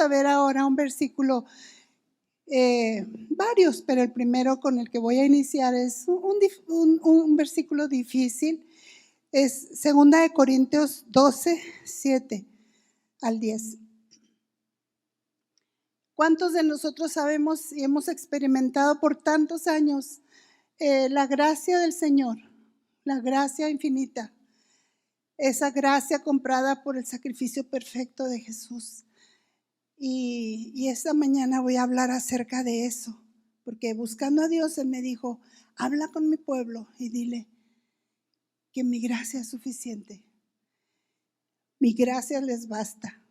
a ver ahora un versículo, varios, pero el primero con el que voy a iniciar es un versículo difícil. Es 2 Corintios 12, 7 al 10. ¿Cuántos de nosotros sabemos y hemos experimentado por tantos años la gracia del Señor, la gracia infinita, esa gracia comprada por el sacrificio perfecto de Jesús? Y esta mañana voy a hablar acerca de eso, porque buscando a Dios Él me dijo, habla con mi pueblo y dile que mi gracia es suficiente, mi gracia les basta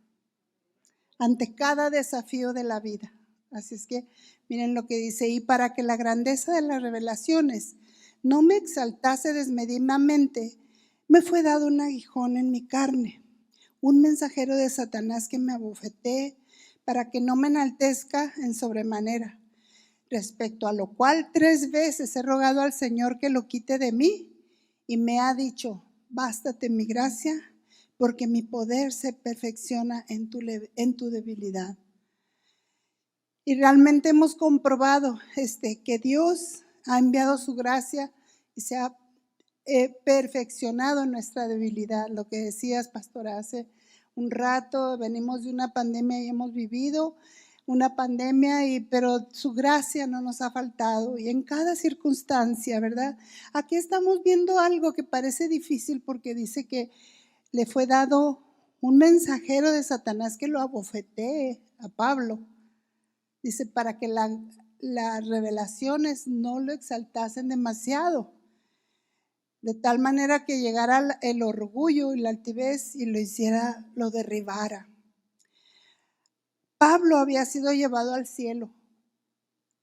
ante cada desafío de la vida. Así es que miren lo que dice, y para que la grandeza de las revelaciones no me exaltase desmedidamente, me fue dado un aguijón en mi carne, un mensajero de Satanás que me abofetee para que no me enaltezca en sobremanera, respecto a lo cual 3 veces he rogado al Señor que lo quite de mí, y me ha dicho, bástate mi gracia, porque mi poder se perfecciona en tu debilidad. Y realmente hemos comprobado que Dios ha enviado su gracia y se ha perfeccionado en nuestra debilidad. Lo que decías, pastora, hace un rato, venimos de una pandemia y hemos vivido una pandemia, pero su gracia no nos ha faltado, y en cada circunstancia, ¿verdad? Aquí estamos viendo algo que parece difícil porque dice que le fue dado un mensajero de Satanás que lo abofetee a Pablo. Dice, para que las revelaciones no lo exaltasen demasiado, de tal manera que llegara el orgullo y la altivez y lo derribara. Pablo había sido llevado al cielo,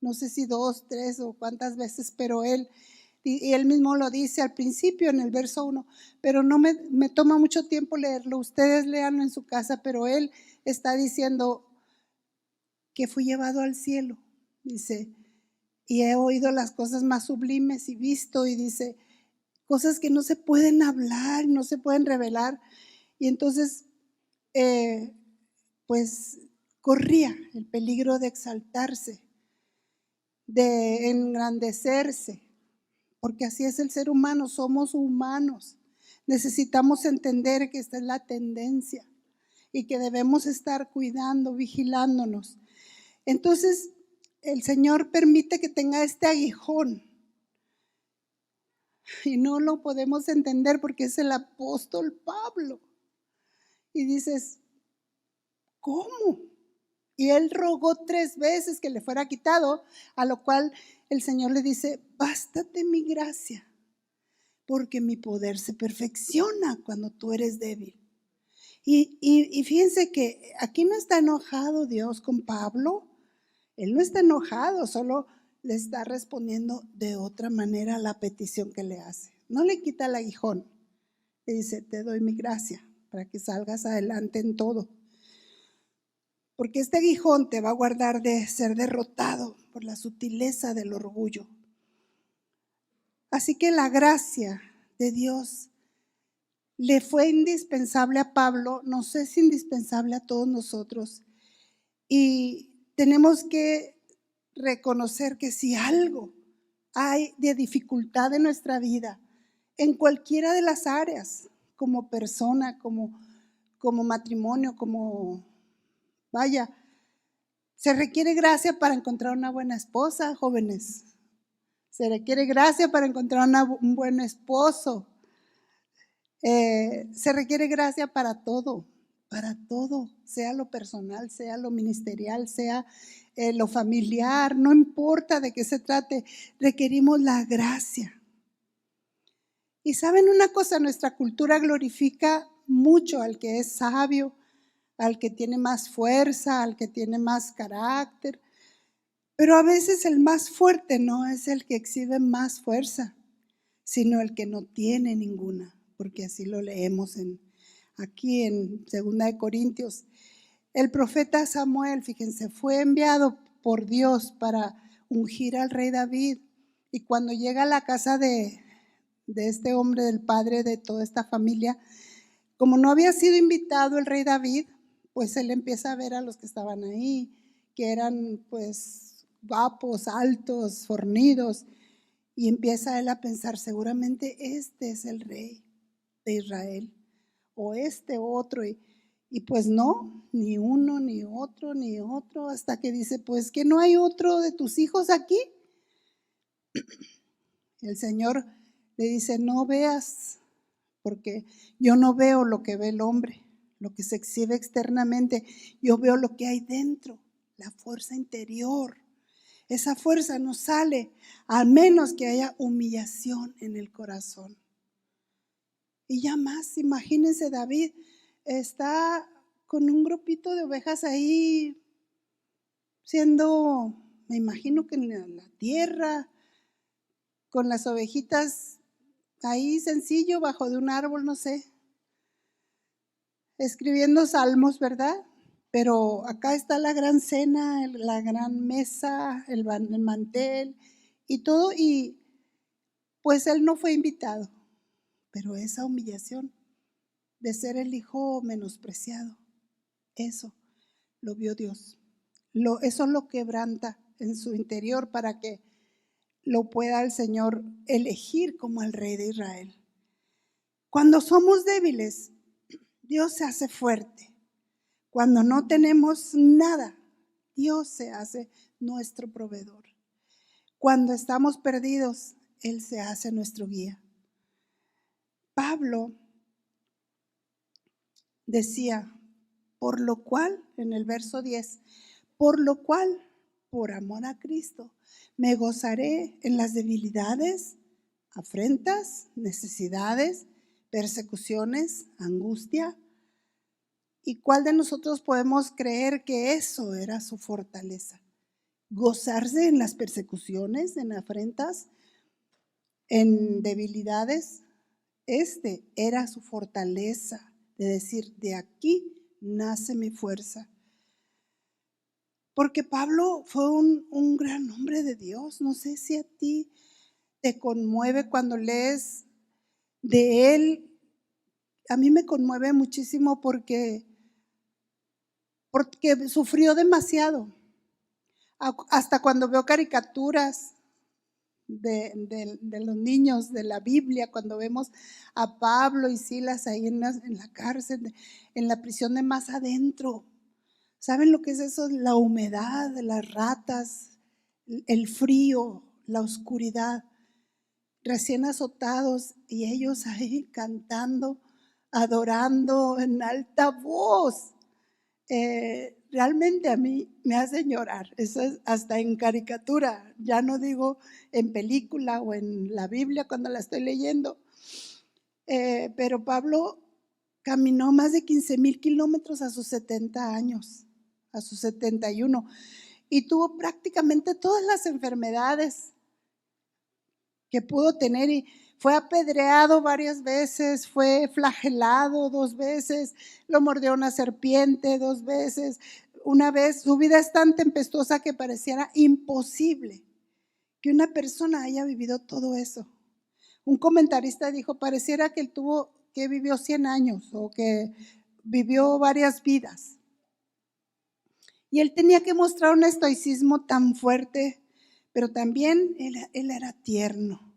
no sé si 2, 3 o cuántas veces, pero él mismo lo dice al principio en el verso 1, pero no me toma mucho tiempo leerlo, ustedes léanlo en su casa, pero él está diciendo que fui llevado al cielo, dice, y he oído las cosas más sublimes y visto, y dice, cosas que no se pueden hablar, no se pueden revelar, y entonces pues corría el peligro de exaltarse, de engrandecerse, porque así es el ser humano, somos humanos. Necesitamos entender que esta es la tendencia y que debemos estar cuidando, vigilándonos. Entonces, el Señor permite que tenga este aguijón y no lo podemos entender porque es el apóstol Pablo. Y dices, ¿cómo? Y él rogó 3 veces que le fuera quitado, a lo cual el Señor le dice, bástate mi gracia, porque mi poder se perfecciona cuando tú eres débil. Y fíjense que aquí no está enojado Dios con Pablo, Él no está enojado, solo le está respondiendo de otra manera a la petición que le hace. No le quita el aguijón, le dice, te doy mi gracia para que salgas adelante en todo. Porque este aguijón te va a guardar de ser derrotado por la sutileza del orgullo. Así que la gracia de Dios le fue indispensable a Pablo, nos es indispensable a todos nosotros. Y tenemos que reconocer que si algo hay de dificultad en nuestra vida, en cualquiera de las áreas, como persona, como matrimonio, se requiere gracia para encontrar una buena esposa, jóvenes. Se requiere gracia para encontrar un buen esposo. Se requiere gracia para todo, sea lo personal, sea lo ministerial, sea lo familiar, no importa de qué se trate, requerimos la gracia. Y saben una cosa, nuestra cultura glorifica mucho al que es sabio, al que tiene más fuerza, al que tiene más carácter, pero a veces el más fuerte no es el que exhibe más fuerza, sino el que no tiene ninguna, porque así lo leemos aquí en 2 Corintios. El profeta Samuel, fíjense, fue enviado por Dios para ungir al rey David, y cuando llega a la casa de este hombre, del padre de toda esta familia, como no había sido invitado el rey David, pues él empieza a ver a los que estaban ahí, que eran pues guapos, altos, fornidos, y empieza él a pensar, seguramente este es el rey de Israel, o este otro, y pues no, ni uno, ni otro, hasta que dice, pues que no hay otro de tus hijos aquí. El Señor le dice, no veas, porque yo no veo lo que ve el hombre, lo que se exhibe externamente, yo veo lo que hay dentro, la fuerza interior. Esa fuerza no sale a menos que haya humillación en el corazón. Y ya más, imagínense, David está con un grupito de ovejas ahí, siendo, me imagino que en la tierra, con las ovejitas ahí sencillo, bajo de un árbol, no sé, escribiendo salmos, ¿verdad? Pero acá está la gran cena, la gran mesa, el mantel y todo, y pues él no fue invitado, pero esa humillación de ser el hijo menospreciado, eso lo vio Dios. Eso lo quebranta en su interior para que lo pueda el Señor elegir como el rey de Israel. Cuando somos débiles, Dios se hace fuerte. Cuando no tenemos nada, Dios se hace nuestro proveedor. Cuando estamos perdidos, Él se hace nuestro guía. Pablo decía, por lo cual, en el verso 10, por lo cual, por amor a Cristo, me gozaré en las debilidades, afrentas, necesidades, persecuciones, angustia. ¿Y cuál de nosotros podemos creer que eso era su fortaleza? Gozarse en las persecuciones, en afrentas, en debilidades. Era su fortaleza, de decir, de aquí nace mi fuerza. Porque Pablo fue un gran hombre de Dios. No sé si a ti te conmueve cuando lees de él. A mí me conmueve muchísimo porque sufrió demasiado. Hasta cuando veo caricaturas de los niños de la Biblia, cuando vemos a Pablo y Silas ahí en la cárcel, en la prisión de más adentro. ¿Saben lo que es eso? La humedad, las ratas, el frío, la oscuridad, recién azotados y ellos ahí cantando, adorando en alta voz. Realmente a mí me hace llorar. Eso es hasta en caricatura, ya no digo en película o en la Biblia cuando la estoy leyendo. Pero Pablo caminó más de 15,000 kilómetros a sus 70 años, a sus 71, y tuvo prácticamente todas las enfermedades que pudo tener, y fue apedreado varias veces, fue flagelado 2 veces, lo mordió una serpiente 2 veces. Una vez, su vida es tan tempestuosa que pareciera imposible que una persona haya vivido todo eso. Un comentarista dijo, pareciera que él vivió 100 años o que vivió varias vidas. Y él tenía que mostrar un estoicismo tan fuerte, pero también él era tierno.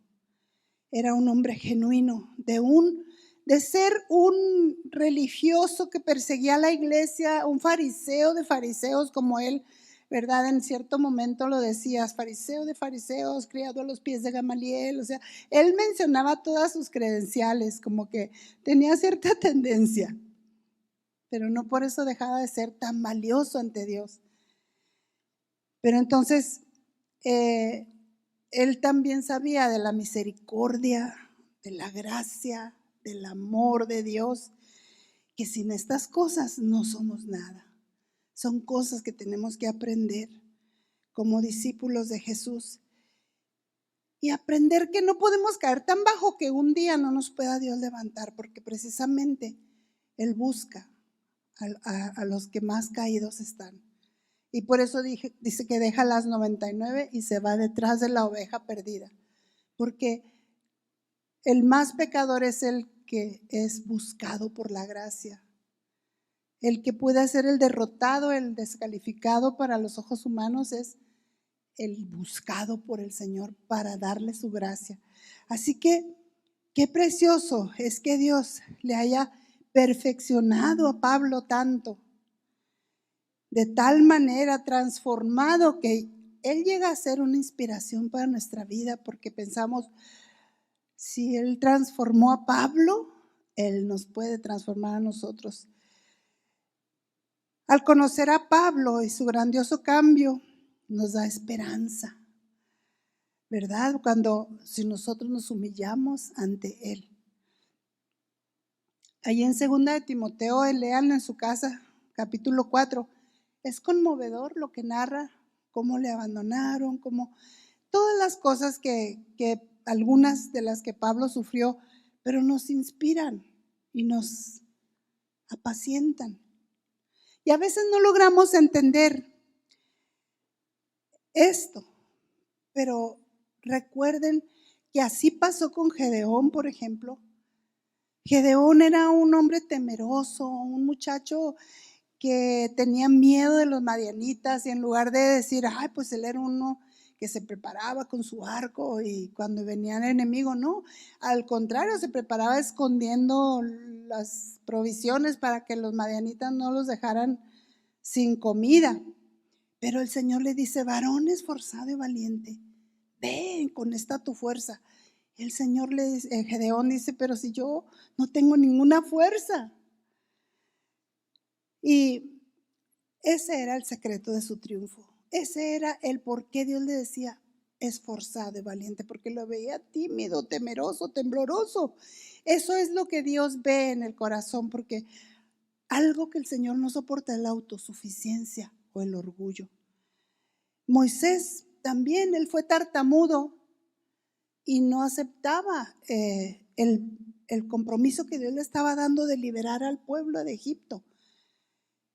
Era un hombre genuino, de ser un religioso que perseguía a la iglesia, un fariseo de fariseos como él, ¿verdad? En cierto momento lo decías, fariseo de fariseos, criado a los pies de Gamaliel. O sea, él mencionaba todas sus credenciales, como que tenía cierta tendencia, pero no por eso dejaba de ser tan valioso ante Dios. Pero entonces, él también sabía de la misericordia, de la gracia, del amor de Dios, que sin estas cosas no somos nada. Son cosas que tenemos que aprender como discípulos de Jesús y aprender que no podemos caer tan bajo que un día no nos pueda Dios levantar, porque precisamente Él busca a los que más caídos están. Y por eso dice que deja las 99 y se va detrás de la oveja perdida. Porque el más pecador es el que es buscado por la gracia. El que puede ser el derrotado, el descalificado para los ojos humanos es el buscado por el Señor para darle su gracia. Así que qué precioso es que Dios le haya perfeccionado a Pablo tanto, de tal manera transformado que él llega a ser una inspiración para nuestra vida, porque pensamos, si él transformó a Pablo, él nos puede transformar a nosotros. Al conocer a Pablo y su grandioso cambio, nos da esperanza, ¿verdad? Si nosotros nos humillamos ante él. Ahí en 2 de Timoteo, lean en su casa, capítulo 4, es conmovedor lo que narra, cómo le abandonaron, cómo todas las cosas que algunas de las que Pablo sufrió, pero nos inspiran y nos apacientan. Y a veces no logramos entender esto, pero recuerden que así pasó con Gedeón, por ejemplo. Gedeón era un hombre temeroso, un muchacho que tenía miedo de los madianitas, y en lugar de decir, ay, pues él era uno que se preparaba con su arco y cuando venía el enemigo, no, al contrario, se preparaba escondiendo las provisiones para que los madianitas no los dejaran sin comida. Pero el Señor le dice, varón esforzado y valiente, ven, con esta tu fuerza. El Señor le dice, Gedeón dice, pero si yo no tengo ninguna fuerza. Y ese era el secreto de su triunfo. Ese era el por qué Dios le decía esforzado y valiente, porque lo veía tímido, temeroso, tembloroso. Eso es lo que Dios ve en el corazón, porque algo que el Señor no soporta es la autosuficiencia o el orgullo. Moisés también, él fue tartamudo y no aceptaba el compromiso que Dios le estaba dando de liberar al pueblo de Egipto.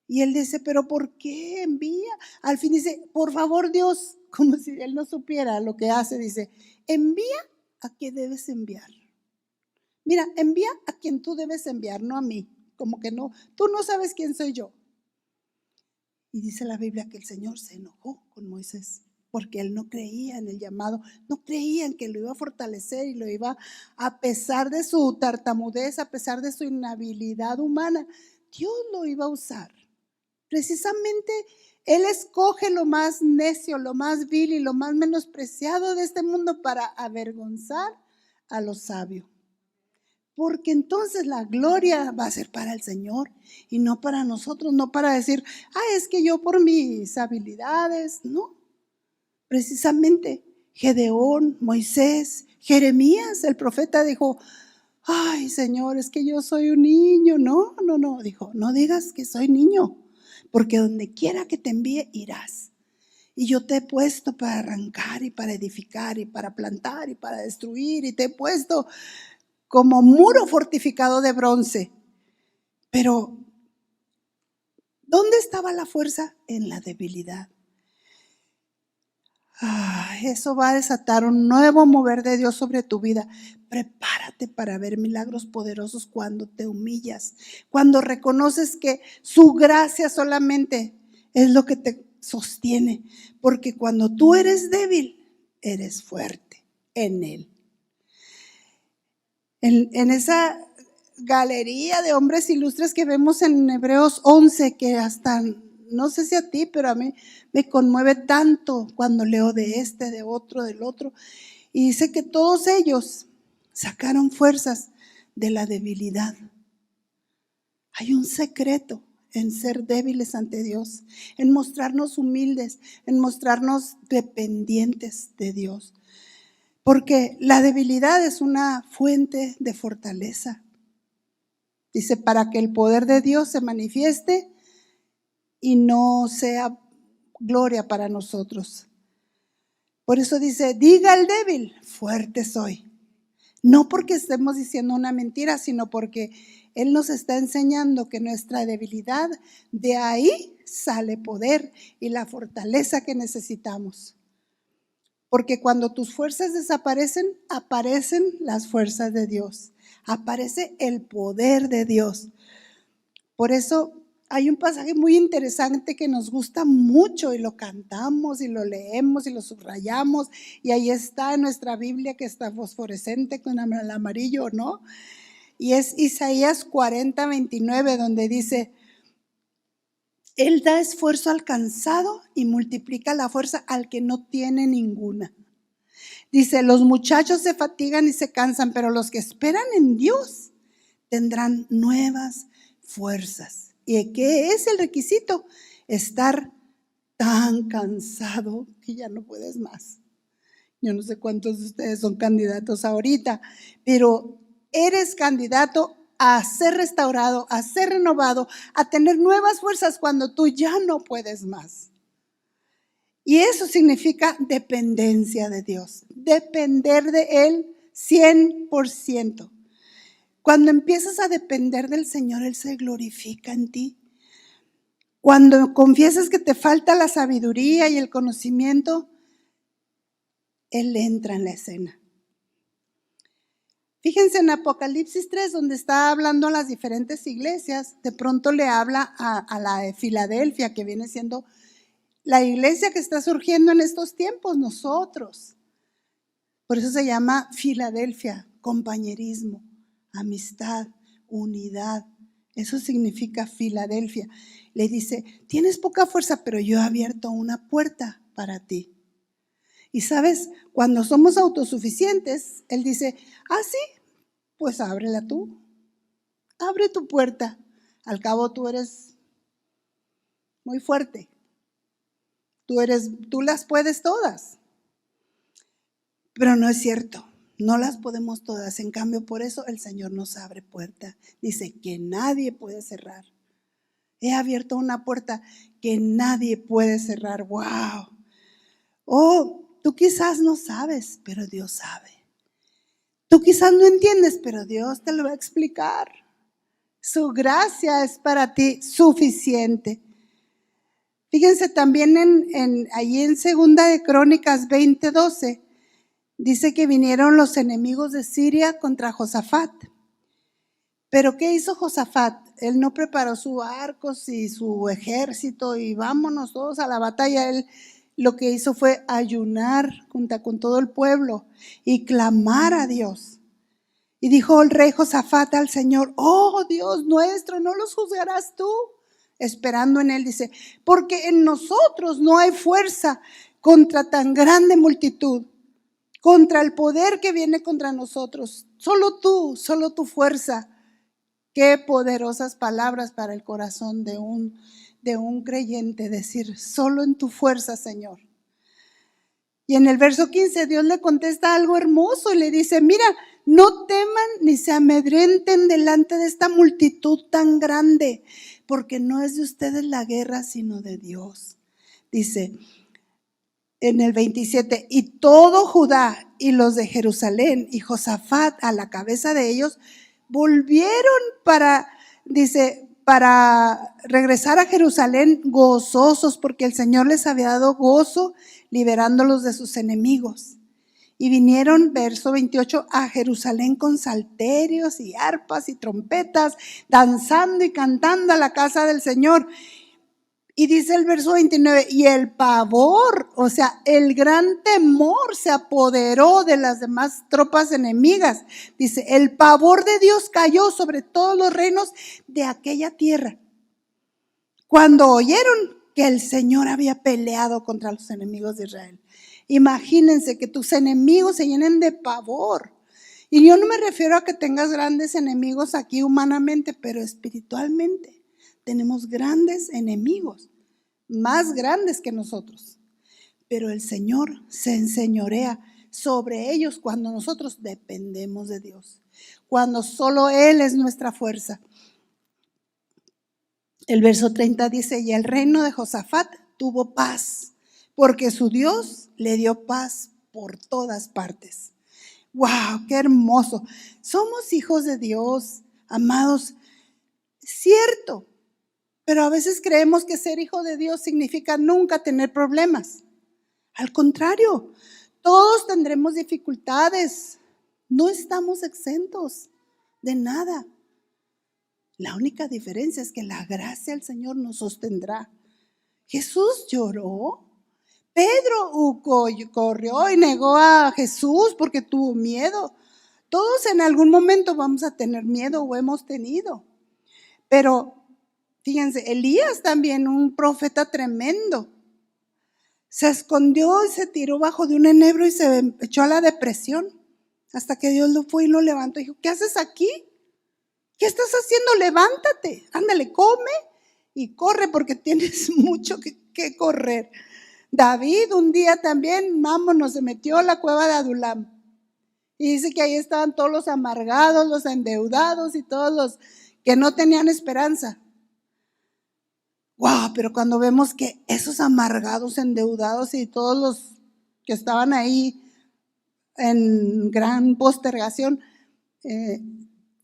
Y él dice, pero ¿por qué envía? Al fin dice, por favor Dios, como si él no supiera lo que hace, dice, envía a quien debes enviar. Mira, envía a quien tú debes enviar, no a mí. Como que no, tú no sabes quién soy yo. Y dice la Biblia que el Señor se enojó con Moisés, porque él no creía en el llamado, no creía en que lo iba a fortalecer y lo iba, a pesar de su tartamudez, a pesar de su inhabilidad humana, Dios lo iba a usar. Precisamente Él escoge lo más necio, lo más vil y lo más menospreciado de este mundo para avergonzar a los sabios. Porque entonces la gloria va a ser para el Señor y no para nosotros, no para decir, es que yo por mis habilidades, no. Precisamente Gedeón, Moisés, Jeremías, el profeta dijo, ay Señor, es que yo soy un niño. No, dijo, no digas que soy niño, porque donde quiera que te envíe irás. Y yo te he puesto para arrancar y para edificar y para plantar y para destruir, y te he puesto como muro fortificado de bronce. Pero ¿dónde estaba la fuerza? En la debilidad. Eso va a desatar un nuevo mover de Dios sobre tu vida. Prepárate para ver milagros poderosos cuando te humillas, cuando reconoces que su gracia solamente es lo que te sostiene, porque cuando tú eres débil, eres fuerte en Él. En esa galería de hombres ilustres que vemos en Hebreos 11, que hasta, no sé si a ti, pero a mí me conmueve tanto cuando leo de este, de otro, del otro. Y dice que todos ellos sacaron fuerzas de la debilidad. Hay un secreto en ser débiles ante Dios, en mostrarnos humildes, en mostrarnos dependientes de Dios. Porque la debilidad es una fuente de fortaleza. Dice, para que el poder de Dios se manifieste y no sea gloria para nosotros. Por eso dice, diga el débil, fuerte soy. No porque estemos diciendo una mentira, sino porque Él nos está enseñando que nuestra debilidad, de ahí sale poder y la fortaleza que necesitamos. Porque cuando tus fuerzas desaparecen, aparecen las fuerzas de Dios. Aparece el poder de Dios. Por eso Hay un pasaje muy interesante que nos gusta mucho y lo cantamos y lo leemos y lo subrayamos y ahí está en nuestra Biblia que está fosforescente con el amarillo, ¿no? Y es Isaías 40:29 donde dice, Él da esfuerzo al cansado y multiplica la fuerza al que no tiene ninguna. Dice, los muchachos se fatigan y se cansan, pero los que esperan en Dios tendrán nuevas fuerzas. ¿Y qué es el requisito? Estar tan cansado que ya no puedes más. Yo no sé cuántos de ustedes son candidatos ahorita, pero eres candidato a ser restaurado, a ser renovado, a tener nuevas fuerzas cuando tú ya no puedes más. Y eso significa dependencia de Dios, depender de Él 100%. Cuando empiezas a depender del Señor, Él se glorifica en ti. Cuando confiesas que te falta la sabiduría y el conocimiento, Él entra en la escena. Fíjense en Apocalipsis 3, donde está hablando a las diferentes iglesias, de pronto le habla a la de Filadelfia, que viene siendo la iglesia que está surgiendo en estos tiempos, nosotros. Por eso se llama Filadelfia, compañerismo, amistad, unidad. Eso significa Filadelfia. Le dice, tienes poca fuerza, pero yo he abierto una puerta para ti. Y sabes, cuando somos autosuficientes, Él dice, sí, pues ábrela tú. Abre tu puerta. Al cabo tú eres muy fuerte. Tú las puedes todas. Pero no es cierto. No las podemos todas. En cambio, por eso el Señor nos abre puerta. Dice que nadie puede cerrar. He abierto una puerta que nadie puede cerrar. ¡Wow! Tú quizás no sabes, pero Dios sabe. Tú quizás no entiendes, pero Dios te lo va a explicar. Su gracia es para ti suficiente. Fíjense también allí en 2 de Crónicas 20:12. Dice que vinieron los enemigos de Siria contra Josafat. Pero ¿qué hizo Josafat? Él no preparó sus arcos y su ejército y vámonos todos a la batalla. Él lo que hizo fue ayunar junto con todo el pueblo y clamar a Dios. Y dijo el rey Josafat al Señor, oh Dios nuestro, ¿no los juzgarás tú? Esperando en él, dice, porque en nosotros no hay fuerza contra tan grande multitud, contra el poder que viene contra nosotros. Solo tu fuerza. Qué poderosas palabras para el corazón de un creyente, decir, solo en tu fuerza, Señor. Y en el verso 15 Dios le contesta algo hermoso y le dice, mira, no teman ni se amedrenten delante de esta multitud tan grande, porque no es de ustedes la guerra, sino de Dios. Dice en el 27, y todo Judá y los de Jerusalén y Josafat a la cabeza de ellos, volvieron para regresar a Jerusalén gozosos, porque el Señor les había dado gozo liberándolos de sus enemigos. Y vinieron, verso 28, a Jerusalén con salterios y arpas y trompetas, danzando y cantando a la casa del Señor. Y dice el verso 29, y el pavor, o sea, el gran temor se apoderó de las demás tropas enemigas. Dice, el pavor de Dios cayó sobre todos los reinos de aquella tierra, cuando oyeron que el Señor había peleado contra los enemigos de Israel. Imagínense que tus enemigos se llenen de pavor. Y yo no me refiero a que tengas grandes enemigos aquí humanamente, pero espiritualmente. Tenemos grandes enemigos, más grandes que nosotros. Pero el Señor se enseñorea sobre ellos cuando nosotros dependemos de Dios. Cuando solo Él es nuestra fuerza. El verso 30 dice, y el reino de Josafat tuvo paz, porque su Dios le dio paz por todas partes. ¡Wow! ¡Qué hermoso! Somos hijos de Dios, amados. Cierto. Pero a veces creemos que ser hijo de Dios significa nunca tener problemas. Al contrario, todos tendremos dificultades. No estamos exentos de nada. La única diferencia es que la gracia del Señor nos sostendrá. Jesús lloró. Pedro corrió y negó a Jesús porque tuvo miedo. Todos en algún momento vamos a tener miedo o hemos tenido. Pero fíjense, Elías también, un profeta tremendo, se escondió y se tiró bajo de un enebro y se echó a la depresión. Hasta que Dios lo fue y lo levantó y dijo, ¿qué haces aquí? ¿Qué estás haciendo? Levántate, ándale, come y corre porque tienes mucho que correr. David un día también, vámonos, se metió a la cueva de Adulam. Y dice que ahí estaban todos los amargados, los endeudados y todos los que no tenían esperanza. Wow, pero cuando vemos que esos amargados, endeudados y todos los que estaban ahí en gran postergación,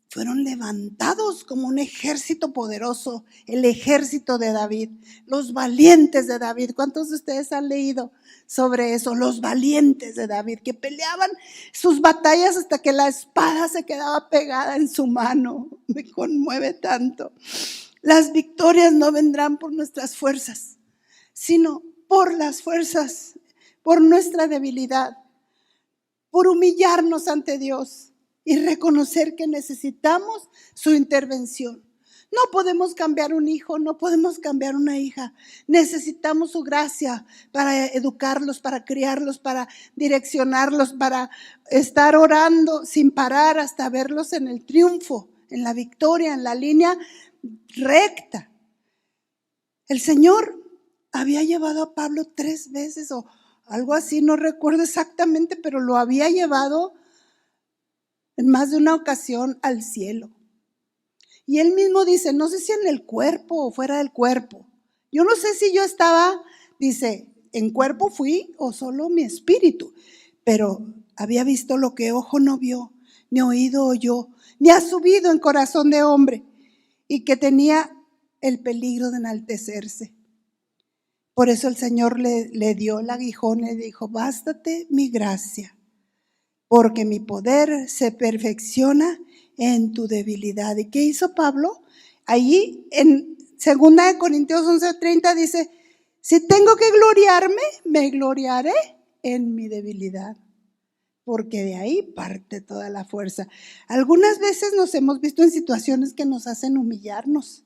fueron levantados como un ejército poderoso, el ejército de David, los valientes de David. ¿Cuántos de ustedes han leído sobre eso? Los valientes de David que peleaban sus batallas hasta que la espada se quedaba pegada en su mano. Me conmueve tanto. Las victorias no vendrán por nuestras fuerzas, sino por las fuerzas, por nuestra debilidad, por humillarnos ante Dios y reconocer que necesitamos su intervención. No podemos cambiar un hijo, no podemos cambiar una hija. Necesitamos su gracia para educarlos, para criarlos, para direccionarlos, para estar orando sin parar hasta verlos en el triunfo, en la victoria, en la línea recta. El Señor había llevado a Pablo 3 veces o algo así, no recuerdo exactamente, pero lo había llevado en más de una ocasión al cielo. Y él mismo dice, no sé si en el cuerpo o fuera del cuerpo. Yo no sé si yo estaba, dice, en cuerpo fui o solo mi espíritu, pero había visto lo que ojo no vio, ni oído oyó, ni ha subido en corazón de hombre, y que tenía el peligro de enaltecerse. Por eso el Señor le dio el aguijón y le dijo, bástate mi gracia, porque mi poder se perfecciona en tu debilidad. ¿Y qué hizo Pablo? Allí en 2 Corintios 11:30 dice, si tengo que gloriarme, me gloriaré en mi debilidad, porque de ahí parte toda la fuerza. Algunas veces nos hemos visto en situaciones que nos hacen humillarnos,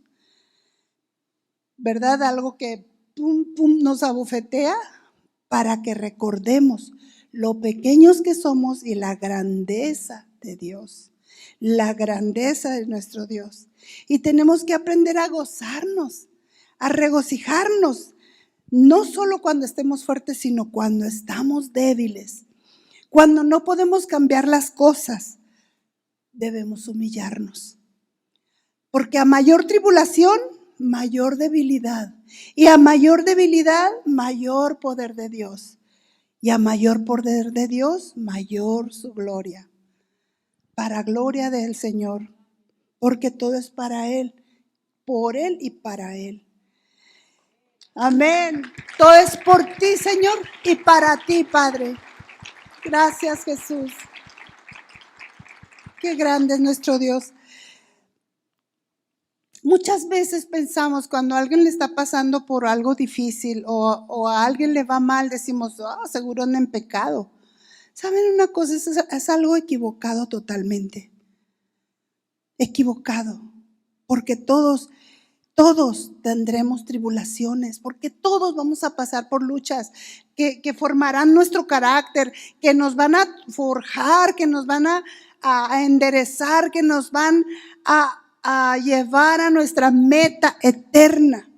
¿verdad? Algo que nos abofetea para que recordemos lo pequeños que somos y la grandeza de Dios, la grandeza de nuestro Dios. Y tenemos que aprender a gozarnos, a regocijarnos, no solo cuando estemos fuertes, sino cuando estamos débiles. Cuando no podemos cambiar las cosas, debemos humillarnos. Porque a mayor tribulación, mayor debilidad. Y a mayor debilidad, mayor poder de Dios. Y a mayor poder de Dios, mayor su gloria. Para gloria del Señor. Porque todo es para Él, por Él y para Él. Amén. Todo es por ti, Señor, y para ti, Padre. Gracias, Jesús. Qué grande es nuestro Dios. Muchas veces pensamos cuando a alguien le está pasando por algo difícil o a alguien le va mal, decimos, seguro anda en pecado. ¿Saben una cosa? Es algo equivocado totalmente. Equivocado. Porque todos tendremos tribulaciones, porque todos vamos a pasar por luchas que formarán nuestro carácter, que nos van a forjar, que nos van a enderezar, que nos van a llevar a nuestra meta eterna.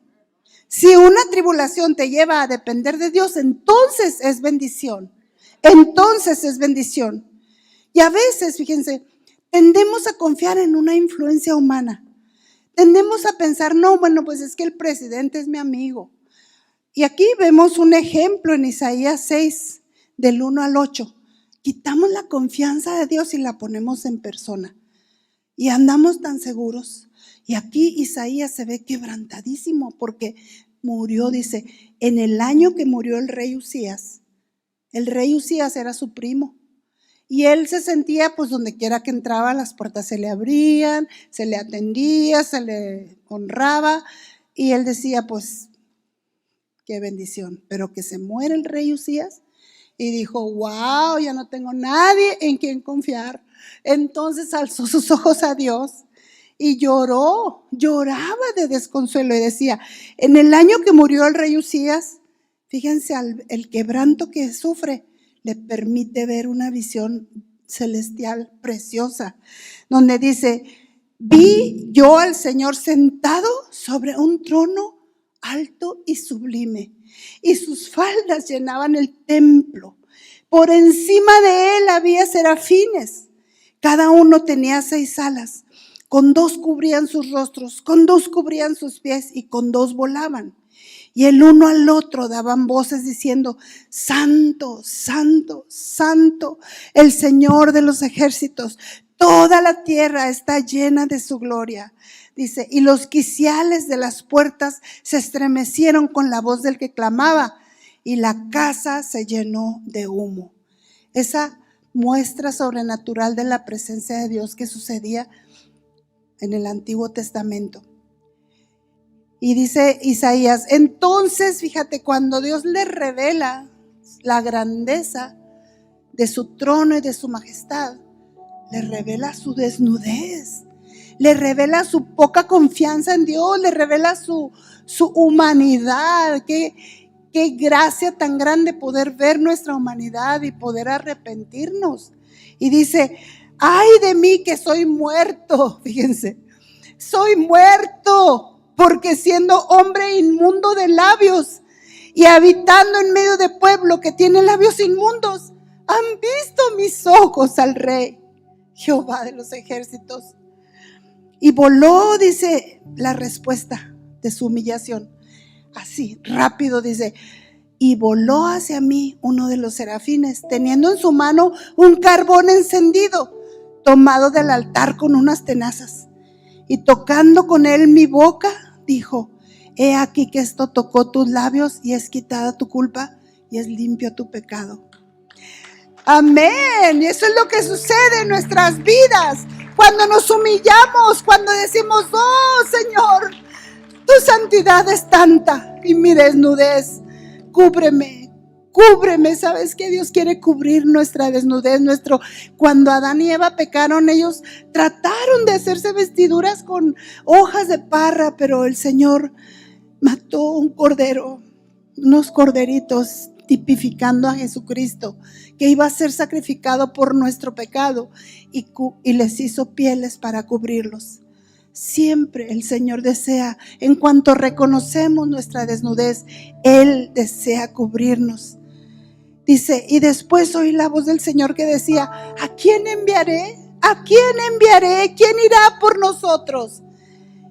Si una tribulación te lleva a depender de Dios, entonces es bendición. Entonces es bendición. Y a veces, fíjense, tendemos a confiar en una influencia humana. Tendemos a pensar, no, bueno, pues es que el presidente es mi amigo. Y aquí vemos un ejemplo en Isaías 6, del 1 al 8. Quitamos la confianza de Dios y la ponemos en persona. Y andamos tan seguros. Y aquí Isaías se ve quebrantadísimo porque murió, dice, en el año que murió el rey Usías. El rey Usías era su primo. Y él se sentía, pues donde quiera que entraba, las puertas se le abrían, se le atendía, se le honraba. Y él decía, pues, qué bendición. Pero que se muere el rey Usías. Y dijo, wow, ya no tengo nadie en quien confiar. Entonces alzó sus ojos a Dios y lloró, lloraba de desconsuelo y decía, en el año que murió el rey Usías, fíjense, el quebranto que sufre le permite ver una visión celestial preciosa, donde dice, vi yo al Señor sentado sobre un trono alto y sublime, y sus faldas llenaban el templo. Por encima de él había serafines, cada uno tenía 6 alas, con 2 cubrían sus rostros, con 2 cubrían sus pies y con 2 volaban. Y el uno al otro daban voces diciendo, Santo, Santo, Santo, el Señor de los ejércitos, toda la tierra está llena de su gloria. Dice, y los quiciales de las puertas se estremecieron con la voz del que clamaba, y la casa se llenó de humo. Esa muestra sobrenatural de la presencia de Dios que sucedía en el Antiguo Testamento. Y dice Isaías, entonces, fíjate, cuando Dios le revela la grandeza de su trono y de su majestad, le revela su desnudez, le revela su poca confianza en Dios, le revela su humanidad. Qué gracia tan grande poder ver nuestra humanidad y poder arrepentirnos. Y dice, ay de mí que soy muerto, fíjense, soy muerto, porque siendo hombre inmundo de labios y habitando en medio de pueblo que tiene labios inmundos, han visto mis ojos al Rey, Jehová de los ejércitos. Y voló, dice la respuesta de su humillación, así rápido dice, y voló hacia mí uno de los serafines, teniendo en su mano un carbón encendido, tomado del altar con unas tenazas. Y tocando con él mi boca, dijo, he aquí que esto tocó tus labios y es quitada tu culpa y es limpio tu pecado. Amén. Y eso es lo que sucede en nuestras vidas. Cuando nos humillamos, cuando decimos, oh Señor, tu santidad es tanta y mi desnudez, cúbreme, cúbreme. ¿Sabes qué? Dios quiere cubrir nuestra desnudez. Cuando Adán y Eva pecaron, ellos trataron de hacerse vestiduras con hojas de parra, pero el Señor mató un cordero, unos corderitos, tipificando a Jesucristo, que iba a ser sacrificado por nuestro pecado, y les hizo pieles para cubrirlos. Siempre el Señor desea, en cuanto reconocemos nuestra desnudez, Él desea cubrirnos. Dice, y después oí la voz del Señor que decía, ¿a quién enviaré? ¿A quién enviaré? ¿Quién irá por nosotros?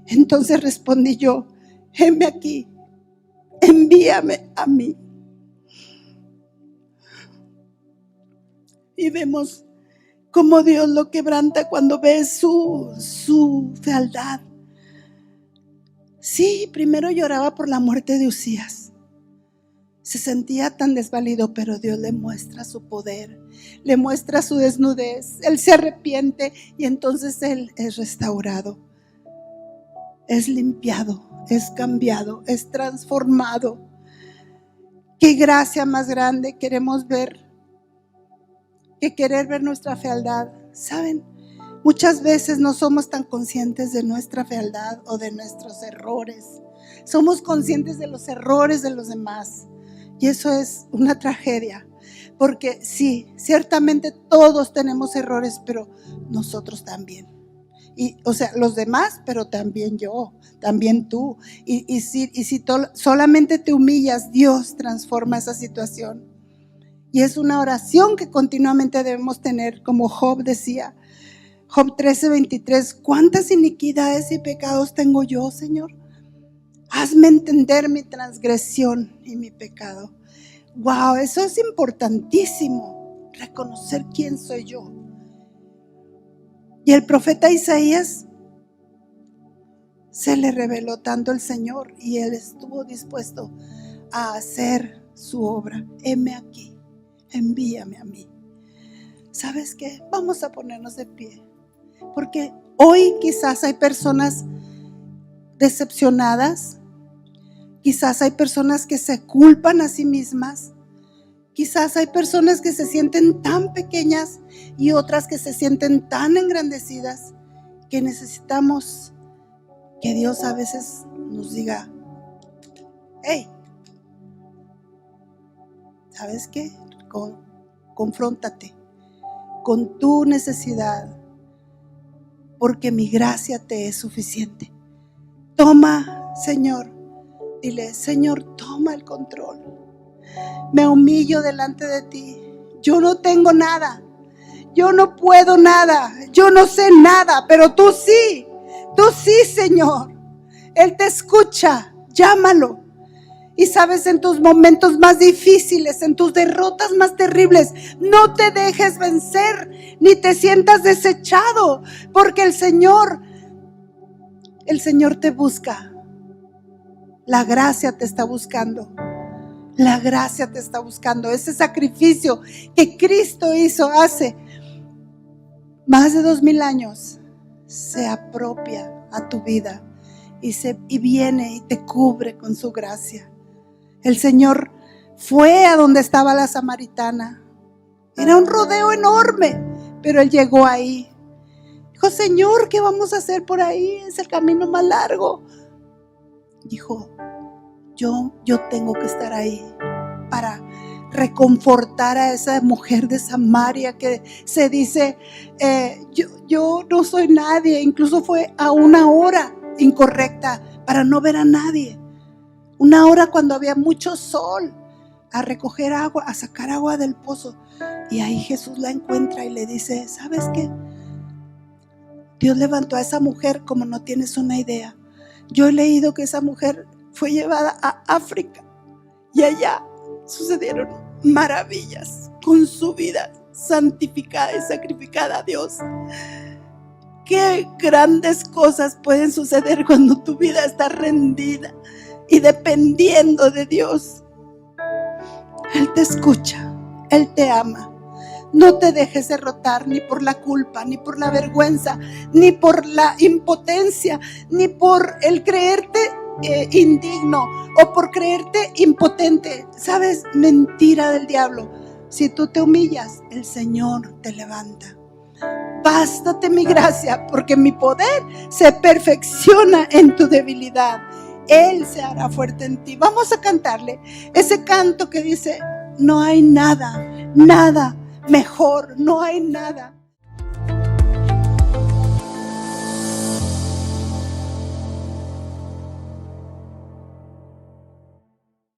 Entonces respondí yo, heme aquí, envíame a mí. Y vemos cómo Dios lo quebranta cuando ve su fealdad. Sí, primero lloraba por la muerte de Usías. Se sentía tan desvalido, pero Dios le muestra su poder, le muestra su desnudez. Él se arrepiente y entonces él es restaurado, es limpiado, es cambiado, es transformado. Qué gracia más grande queremos ver que querer ver nuestra fealdad. ¿Saben? Muchas veces no somos tan conscientes de nuestra fealdad o de nuestros errores. Somos conscientes de los errores de los demás. Y eso es una tragedia. Porque sí, ciertamente todos tenemos errores, pero nosotros también. O sea, los demás, pero también yo, también tú. Y si solamente te humillas, Dios transforma esa situación. Y es una oración que continuamente debemos tener, como Job decía, Job 13:23, ¿cuántas iniquidades y pecados tengo yo, Señor? Hazme entender mi transgresión y mi pecado. Wow, eso es importantísimo, reconocer quién soy yo. Y el profeta Isaías se le reveló tanto el Señor y él estuvo dispuesto a hacer su obra. Heme aquí, envíame a mí. ¿Sabes qué? Vamos a ponernos de pie, porque hoy quizás hay personas decepcionadas, quizás hay personas que se culpan a sí mismas, quizás hay personas que se sienten tan pequeñas y otras que se sienten tan engrandecidas, que necesitamos que Dios a veces nos diga: hey, ¿sabes qué? Confróntate con tu necesidad, porque mi gracia te es suficiente. Toma, Señor, dile: Señor, toma el control. Me humillo delante de ti. Yo no tengo nada, yo no puedo nada, yo no sé nada, pero tú sí, Señor. Él te escucha, llámalo. Y sabes, en tus momentos más difíciles, en tus derrotas más terribles, no te dejes vencer, ni te sientas desechado, porque el Señor te busca. La gracia te está buscando. La gracia te está buscando. Ese sacrificio que Cristo hizo hace más de 2000 años se apropia a tu vida y viene y te cubre con su gracia. El Señor fue a donde estaba la samaritana. Era un rodeo enorme, pero Él llegó ahí. Dijo: Señor, ¿qué vamos a hacer por ahí? Es el camino más largo. Dijo: yo tengo que estar ahí para reconfortar a esa mujer de Samaria que se dice, yo no soy nadie. Incluso fue a una hora incorrecta para no ver a nadie. Una hora cuando había mucho sol, a recoger agua, a sacar agua del pozo. Y ahí Jesús la encuentra y le dice: ¿sabes qué? Dios levantó a esa mujer como no tienes una idea. Yo he leído que esa mujer fue llevada a África y allá sucedieron maravillas con su vida santificada y sacrificada a Dios. Qué grandes cosas pueden suceder cuando tu vida está rendida y dependiendo de Dios. Él te escucha, Él te ama. No te dejes derrotar ni por la culpa, ni por la vergüenza, ni por la impotencia, ni por el creerte indigno o por creerte impotente. ¿Sabes? Mentira del diablo. Si tú te humillas, el Señor te levanta. Bástate mi gracia, porque mi poder se perfecciona en tu debilidad. Él se hará fuerte en ti. Vamos a cantarle ese canto que dice: no hay nada mejor, no hay nada